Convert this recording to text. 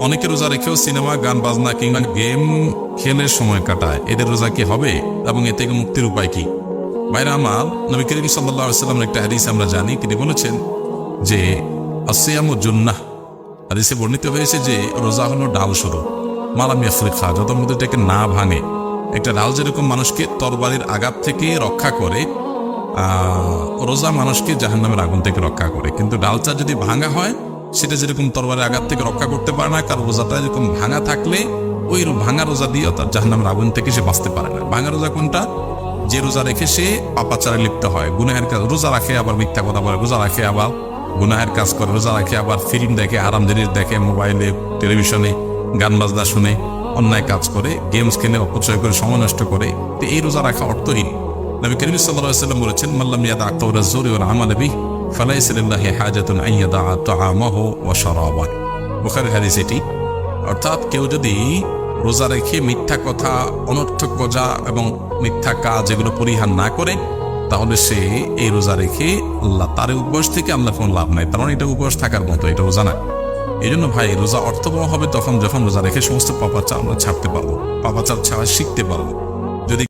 অনেকে রোজা রেখেও সিনেমা, গান বাজনা কিংবা গেম খেলে সময় কাটায়। এদের রোজা কি হবে এবং এ থেকে মুক্তির উপায় কি? ভাইরা আমার, নবী করিম সাল্লাল্লাহু আলাইহি ওয়াসাল্লামের একটা হাদিস আমরা জানি, তিনি বলেছেন যে আসিয়ামু জুন্নাহ। হাদিসে বর্ণিত হয়েছে যে রোজা হলো ডাল স্বরূপ, মালাম ইয়াফরিকা, যত মধ্যে এটাকে না ভাঙে। একটা ডাল যেরকম মানুষকে তরবারির আঘাত থেকে রক্ষা করে, রোজা মানুষকে জাহান্নামের আগুন থেকে রক্ষা করে। কিন্তু ডালটা যদি ভাঙা হয়, সেটা যেরকম তরবারির আঘাত থেকে রক্ষা করতে পারে না, কারণ রোজাটা এরকম ভাঙা থাকলে ওই ভাঙা রোজা দিয়েও তার জাহান্নামের আগুন থেকে সে বাঁচতে পারে না। ভাঙা রোজা কোনটা? যে রোজা রেখে সে পাপাচারে লিপ্ত হয়, গুনাহের কাজ। রোজা রাখে আবার মিথ্যা কথা বলে, রোজা রাখে আবার গুনাহের কাজ করে, রোজা রাখে আবার ফিল্ম দেখে, আরাম জিনিস দেখে, মোবাইলে টেলিভিশনে গান বাজনা শুনে, অন্যায় কাজ করে, গেমস খেলে, অপচয় করে, সময় নষ্ট করে। তো এই রোজা রাখা অর্থহীন। নবী করিম সাল্লাল্লাহু আলাইহি ওয়াসাল্লাম বলেছেন, মাল্লাম ইয়াদা কাওলা যুরি ওয়াল আমাল বিহি ফালাইসা লিল্লাহি হাজাতুন আন ইয়াদা তাআমাহু ওয়া শারাবাহু। বুখারীর হাদিস এটি। অর্থাৎ কেউ যদি রোজা রেখে মিথ্যা কথা, অনর্থক মজা এবং মিথ্যা কাজ এগুলো পরিহার না করে, তাহলে সে এই রোজা রেখে আল্লাহ তার উপবাস থেকে আল্লাহ কোনো লাভ নাই। তার মানে এটা উপবাস থাকার মতো, এটা রোজা না। এই জন্য ভাই, রোজা অর্থবহ হবে তখন যখন রোজা রেখে সমস্ত পাপাচার আমরা ছাড়তে পারবো, পাপাচার ছাড়া শিখতে পারবো। যদি